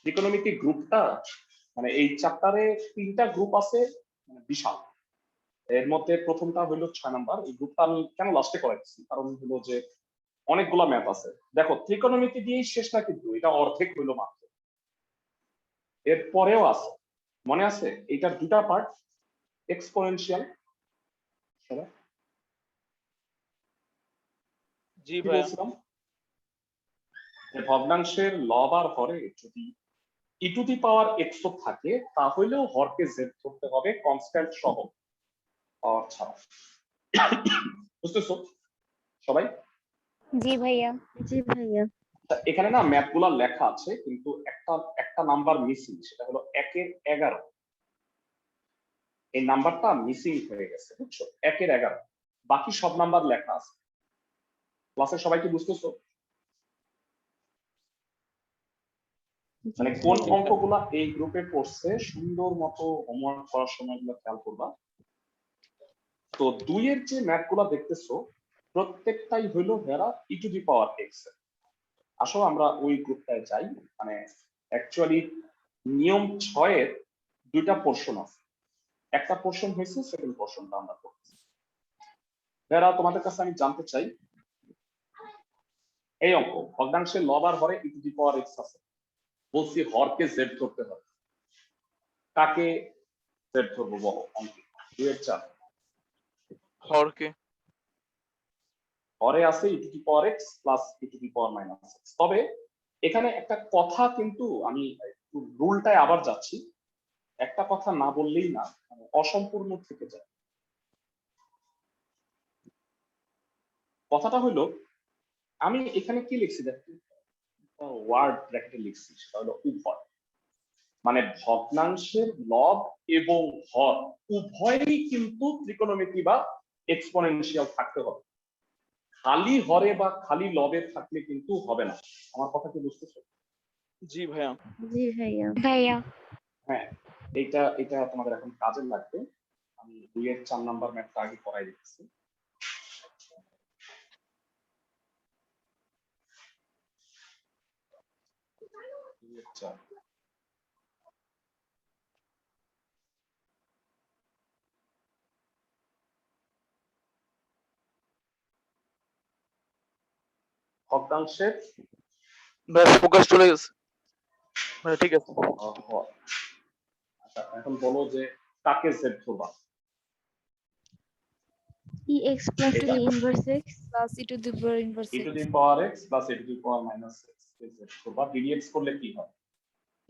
ত্রিকোণমিতি গ্রুপটা, মানে এই চ্যাপ্টারে 3টা গ্রুপ আছে, মানে বিশাল। এর মধ্যে প্রথমটা হলো 6 নাম্বার। এই গ্রুপটা আমি কেন লাস্টে করাইছি, কারণ হলো যে অনেকগুলা ম্যাথ আছে। দেখো ত্রিকোণমিতি দিয়েই শেষ না, কিন্তু এটা অর্ধেক হইলো মাত্র। এর পরেও আছে, মনে আছে এটার দুটা পার্ট, এক্সপোনেনশিয়াল। জি কি ভাইয়া। বলছিলাম? ভগ্নাংশের লব আর হরে যদি ই টু দি পাওয়ার এক্স থাকে, তাহলেও হরকে জেড ধরতে হবে কনস্ট্যান্ট সহ, পাওয়ার ছাড়া। বুঝতেছো সবাই? জি ভাইয়া। জি ভাইয়া। এখানে না ম্যাথ গুলা লেখা আছে, কিন্তু একটা নাম্বার মিসিং, সেটা হলো 1 এর 11। এই নাম্বারটা মিসিং হয়ে গেছে, বুঝছো? 1 এর 11 বাকি সব নাম্বার লেখা আছে। ক্লাসে সবাই কি বুঝতেছো? মানে কোন অঙ্কগুলা এই গ্রুপে পড়ছে সুন্দর মতো হোমওয়ার্ক করার সময় এগুলো খেয়াল করবা। তো 2 এর যে ম্যাথ গুলা দেখতেছো প্রত্যেকটাই হইলো ভেরা ই টু দি পাওয়ার এক্স। আসো আমরা ওই গ্রুপটায় যাই। মানে অ্যাকচুয়ালি নিয়ম 6 এর দুইটা পোর্শন আছে, একটা পোর্শন হয়েছে, সেকেন্ড পোর্শনটা আমরা করতেছি। ভেরা তোমাদের কাছে আমি জানতে চাই, এই অঙ্ক ভগ্নাংশের লব আর হরে ই টু দি পাওয়ার এক্স আছে, বলছি হরকে জেড ধরতে হবে, কাকে জেড ধরবো বলো? অঙ্কে 2 এর 4 হরকে। হরে আছে e to the power x plus e to the power minus x. তবে এখানে একটা কথা, কিন্তু আমি একটু রুলটায় আবার যাচ্ছি, একটা কথা না বললেই না, মানে অসম্পূর্ণ থেকে যায়। কথাটা হলো, আমি এখানে কি লিখছি দেখো, ওয়ার্ড ব্র্যাকেটে লিখছি, সেটা হলো উভয়। মানে ভগ্নাংশের লব এবং হর উভয়ই কিন্তু ত্রিকোণমিতি বা এক্সপোনেনশিয়াল থাকতে হবে। খালি হরে বা খালি লবে থাকলে কিন্তু হবে না। আমার কথা কি বুঝতেছো? জি ভাইয়া। জি ভাইয়া। ভাইয়া হ্যাঁ, এটা এটা তোমাদের এখন কাজে লাগবে। আমি 2 এর 4 নাম্বার ম্যাথটা আগে করাই দিচ্ছি। ভগ্নাংশের ভাই ফোকাস চলে গেছে ভাই, ঠিক আছে। হর। আচ্ছা, এখন বলো যে কাকে জেড ধরবা? EX plus এটা E inverse X Plus e to the power inverse e to x. The power x plus e to the power minus x কে জেড ধরবা। ডিডিএক্স করলে কি হয়?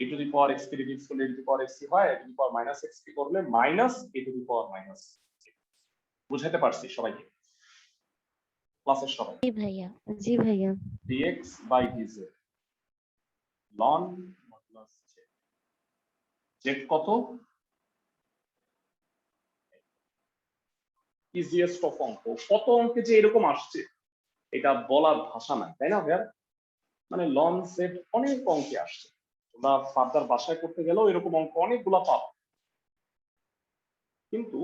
E to the power x কে d d x করলে e to the power x হয়, e to the power minus x কে করলে minus e to the power minus. বুঝাতে পারছি সবাইকে? ক্লাসের সবাই? জি ভাইয়া। জি ভাইয়া। dx by dz ln modulus z। z কত? ইজিয়েস্ট অফ অঙ্ক। কত অঙ্কে যে এরকম আসছে এটা বলার ভাষা নাই, তাই না ভাইয়া? মানে লন সেট অনেক অঙ্কে আসছে, তোমরা ফার্দার বাসায় করতে গেলেও এরকম অঙ্ক অনেকগুলা পাবো। কিন্তু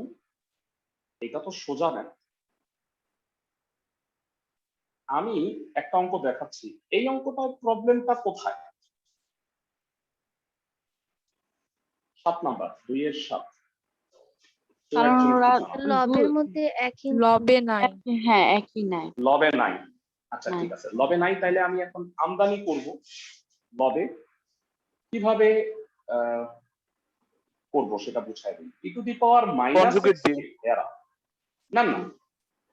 এটা তো সোজা না। আমি একটা অঙ্ক দেখাচ্ছি, এই অঙ্কটার প্রবলেমটা কোথায়? 7 নাম্বার, 2 এর 7। কারণ ওরা লবের মধ্যে একই লবে নাই। হ্যাঁ একই নাই। লবে নাই। আচ্ছা নাই। ঠিক আছে, লবে নাই, তাইলে আমি এখন আমদানি করব। লবে কিভাবে করব সেটা বুঝাই দিই। E to the power minus Conjugate x দিয়ে। এরা না না,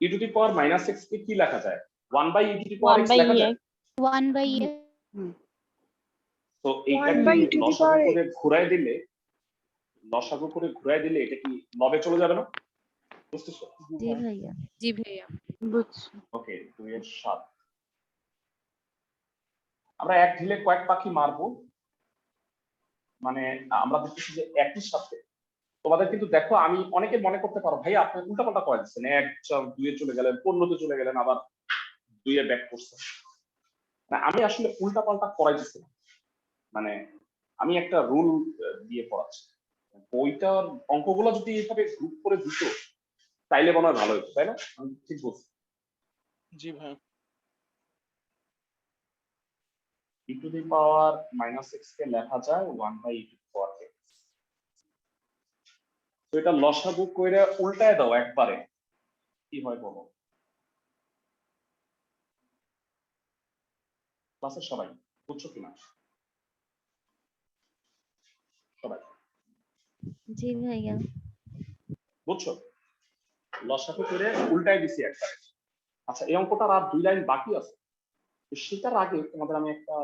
e to the power minus x কে কি লেখা যায়? 1 by e to the power 1 x by লেখা যায়। 1 বাই তো 1 এইটাকে by e to the লসাগু power করে ঘুরাই দিলে, লসাগু করে ঘুরাই দিলে এটা কি লবে চলে যাবে না? বুঝতেছো? জি ভাইয়া। জি ভাইয়া। বুঝছি। ওকে, 2 এর 7। আমরা এক ঢিলে কয়েক পাখি মারবো। মানে আমরা দেখতেছি যে একই সাথে তোমাদের কিন্তু দেখো, আমি অনেকে মনে করতে পারো ভাই আপনি উল্টাপাল্টা করে দিচ্ছেন, 1 2 এ চলে গেলেন, 15 তে চলে গেলেন, আবার 2 এ ব্যাক করছেন। না, আমি আসলে উল্টাপাল্টা করাই দিচ্ছি না। মানে আমি একটা রুল দিয়ে পড়াচ্ছি। বইটার অঙ্কগুলো যদি এইভাবে গ্রুপ করে দিত তাইলে মনে হয় ভালো হতো, তাই না? আমি ঠিক বলছি? জি ভাইয়া। E to the power minus x কে লেখা যায় 1 by e to the power x. তো এটা লসাগু কইরা উল্টায় দাও একবারে, কি হয় বলো? ক্লাসের সবাই বুঝছো কিনা? সবাই জি ভাইয়া। বুঝছো? লসাগু করে উল্টায় দিছি একবারে। আচ্ছা, এই অঙ্কটার আর 2 লাইন বাকি আছে। তো সেটার আগে তোমাদের আমি একটা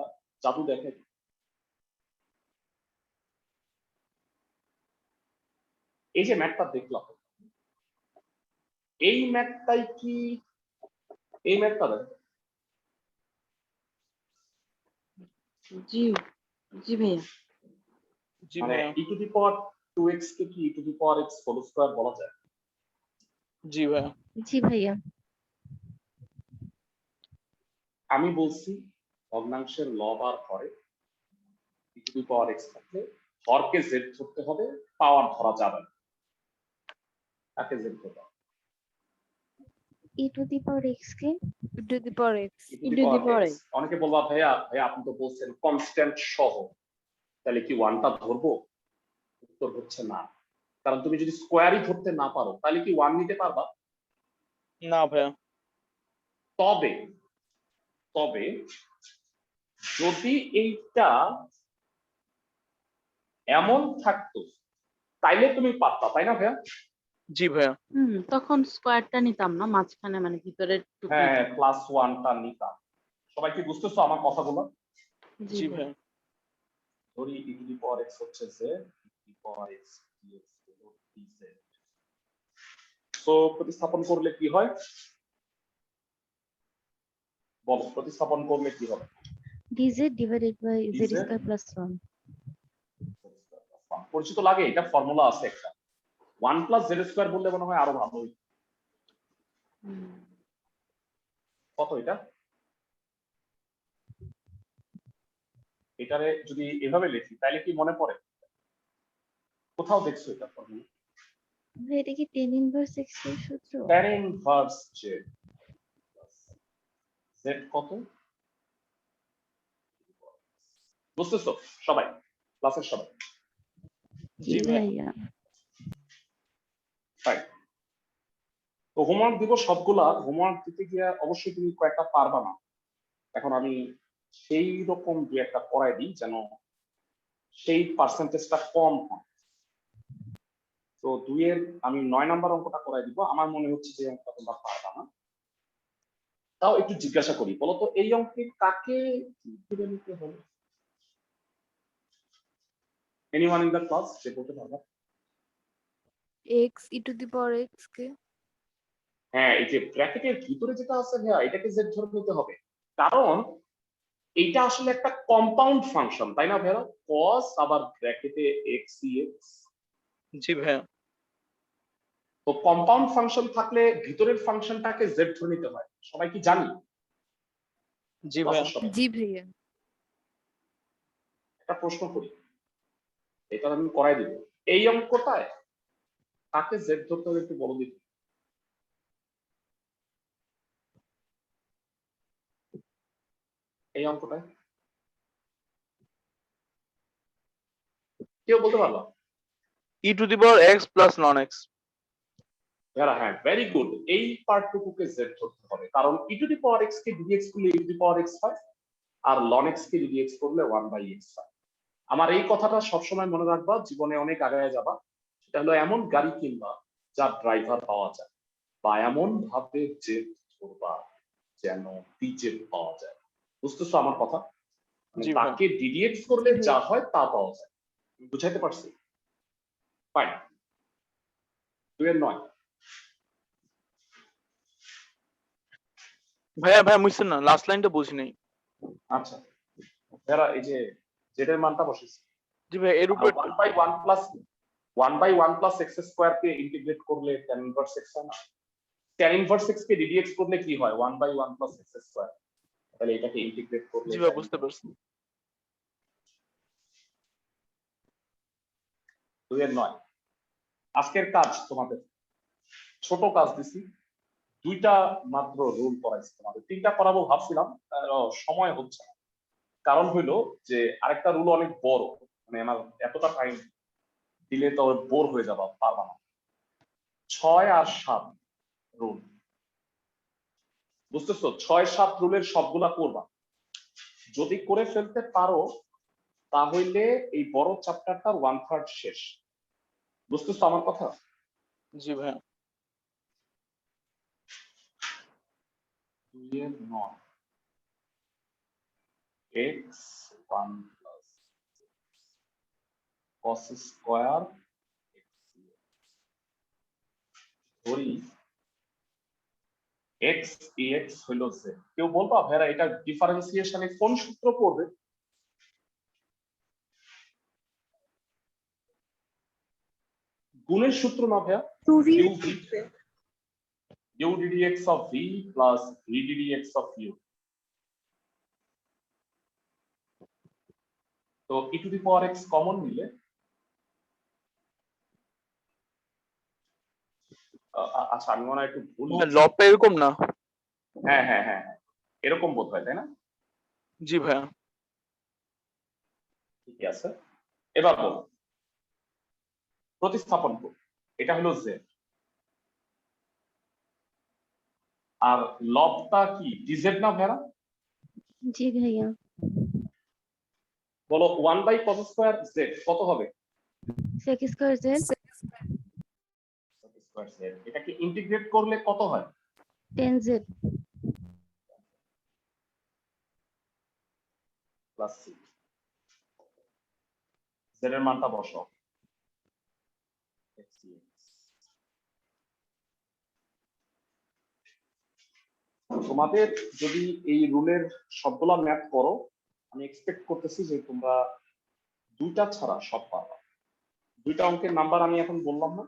জাদু দেখাই। এই যে ম্যাথটা দেখলাম, এই ম্যাথটাই কি এই ম্যাথটা দেখো? জি জি ভাইয়া। জি মানে ভাইয়া। E to the power 2x কে কি e to the power x whole square বলা যায়? জি ভাইয়া। জি ভাইয়া। আমি বলছি ভগ্নাংশের লব আর হরে e to the power x থাকলে হরকে জেড ধরতে হবে, পাওয়ার ধরা যাবে না। তাকে জেড ধরতে হবে। e to the power x K to the power x. e to the power x. অনেকে বলবা ভাইয়া ভাইয়া আপনি তো বলছেন কনস্ট্যান্ট সহ, তাহলে কি ওয়ানটা ধরবো? উত্তর হচ্ছে না, কারণ তুমি যদি স্কোয়ারই ধরতে না পারো তাহলে কি ওয়ান নিতে পারবা? না ভাইয়া। তবে তবে যদি এইটা এমন থাকতো তাইলে তুমি পারতা, তাই না ভাইয়া? জি ভাইয়া। তখন স্কোয়ারটা নিতাম না, মাঝখানে মানে ভিতরের টুকু হ্যাঁ, নিতাম। প্লাস ওয়ানটা নিতাম। সবাই কি বুঝতেছো আমার কথাগুলো? জি জি ভাইয়া। ভাইয়া। ধরি e to the power x হচ্ছে যে e to the power x dx হলো dz। তো প্রতিস্থাপন করলে কি হয় বলো, প্রতিস্থাপন করলে কি হবে? dz divided by z dz square plus 1. পরিচিত লাগে? এটা ফর্মুলা আছে একটা, 1 প্লাস জেড স্কোয়ার বললে মনে হয় আরো ভালো হইতো। হুম, কত এটা? এটারে যদি এভাবে লিখি তাহলে কি মনে পড়ে? কোথাও দেখছো এটা ফর্মুলা? ভাই এটা কি tan inverse x এর সূত্র? tan ইনভার্স জেড, জেড কত? বুঝতেছো সবাই, ক্লাসের সবাই? জি ভাইয়া। তাই তো হোমওয়ার্ক দিব সবগুলা। হোমওয়ার্ক দিতে গিয়ে অবশ্যই তুমি কয়েকটা পারবা না, এখন আমি সেই রকম দু একটা করাই দিই যেন সেই পার্সেন্টেজটা কম হয়। তো 2 এর আমি 9 নাম্বার অঙ্কটা করাই দিব। আমার মনে হচ্ছে যে অঙ্কটা তোমরা পারবা না, তাও একটু জিজ্ঞাসা করি, বলো তো এই অঙ্কে কাকে ধরে নিতে হবে? এনিওয়ান ইন দ্য ক্লাস যে বলতে পারবা? X e to the power x কে হ্যাঁ, এই যে ব্র্যাকেটের ভিতরে যেটা আছে ভাইয়া এটাকে জেড ধরে নিতে হবে, কারণ এইটা আসলে একটা কম্পাউন্ড ফাংশন, তাই না ভাইয়া? cos আবার ব্র্যাকেটে x dx। জি ভাইয়া। তো কম্পাউন্ড ফাংশন থাকলে ভিতরের ফাংশনটাকে জেড ধরে নিতে হয়, সবাই কি জানি? জি ভাইয়া। ক্লাসের সবাই জি ভাইয়া একটা প্রশ্ন করি, এটা আমি করাই দিব। এই অঙ্কটায় কাকে জেড ধরতে হবে একটু বলো দেখি। এই অঙ্কটায় কেউ বলতে পারলো? e to the power x plus নন x। হ্যাঁ, ভেরি গুড। এই পার্টটুকুকে জেড ধরতে হবে, কারণ e to the power x কে ডিএক্স করলে e to the power x হয়, আর লন এক্স কে ডিএক্স করলে 1/x হয়। আমার এই কথাটা সবসময় মনে রাখবা, জীবনে অনেক আগায় যাবা। সেটা হলো এমন গাড়ি কিনবা যার ড্রাইভার পাওয়া যায়, বা এমন ভাবে জেড ধরবা যেন ডিজেড পাওয়া যায়। বুঝতেছো আমার কথা? মানে জি ভাইয়া। তাকে ডিডিএক্স করলে জি ভাইয়া। যা হয় তা পাওয়া যায়। বুঝাইতে পারছি? ফাইন। 2 এর 9। ভাইয়া ভাইয়া বুঝছেন না, লাস্ট লাইনটা বুঝি নাই। আচ্ছা, যারা এই যে জেড এর মানটা বসেছে জি ভাইয়া, এর উপর 1/1 প্লাস এক্স স্কোয়ার কে ইন্টিগ্রেট করলে tan ইনভার্স এক্স হয় না? tan ইনভার্স এক্স কে ডিডিএক্স করলে কি হয়? 1/1 প্লাস এক্স স্কোয়ার। তাহলে এটাকে ইন্টিগ্রেট করলে জি ভাইয়া বুঝতে পারছি। 2 এর 9। আজকের কাজ তোমাদের ছোট কাজ দিছি, 2টা মাত্র রুল করাইছি তোমাদের, 3টা করাবো ভাবছিলাম, সময় হচ্ছে না। কারণ হইলো যে আরেকটা রুল অনেক বড়, মানে আমার এতটা টাইম দিলে তো বোর হয়ে যাবা, পারবা না। 6 আর 7 রুল, বুঝতেছো? 6-7 রুলের সবগুলা করবা। যদি করে ফেলতে পারো তাহলে এই বড় চ্যাপ্টারটার 1/3 শেষ। বুঝতেছো আমার কথা? জি ভাইয়া। 2 এর 9 x 1 প্লাস cos স্কয়ার ধরি x ex হইল z। কেউ বলবা ভাইরা এটা ডিফারেন্সিয়েশনে কোন সূত্র পড়বে? গুণের সূত্র না ভাইয়া? 2v কিউবি u ddx of v plus v ddx of u। তো e to the power x common নিলে আচ্ছা আমি মনে হয় একটু ভুল লিখছি। লবটা এরকম না? হ্যাঁ হ্যাঁ হ্যাঁ হ্যাঁ, এরকম বোধ হয় তাই না? জি ভাইয়া। ঠিকই আছে। এবার বলো, প্রতিস্থাপন করো, এটা হলো z আর লবটা কি dz না ভাইরা? জি ভাইয়া। বলো 1/cos স্কয়ার z কত হবে? sec square z square z, এটাকে ইন্টিগ্রেট করলে কত হয়? 10z প্লাস c, z এর মানটা বসাও। তোমাদের যদি এই রুলের সবগুলা ম্যাথ করো, আমি এক্সপেক্ট করতেছি যে তোমরা দুইটা ছাড়া সব পারবা। দুইটা অঙ্কের নাম্বার আমি এখন বললাম না,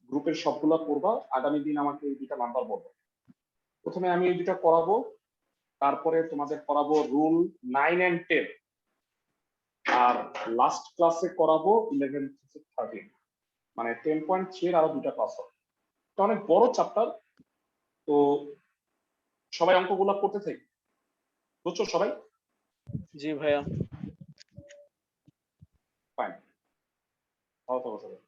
গ্রুপের সবগুলা করবা, আগামী দিন আমাকে এই দুইটা নাম্বার বলবো। প্রথমে আমি এই দুইটা করাবো, তারপরে তোমাদের করাবো রুল 9 and 10, আর লাস্ট ক্লাসে করাবো 11 থেকে 13, মানে 10.3 এর আরো দুইটা ক্লাস হবে। এটা অনেক বড় চ্যাপ্টার, তো সবাই অঙ্কগুলা করতে থাকি, বুঝছো সবাই? জি ভাইয়া। ফাইন, ভালো থাকো সবাই।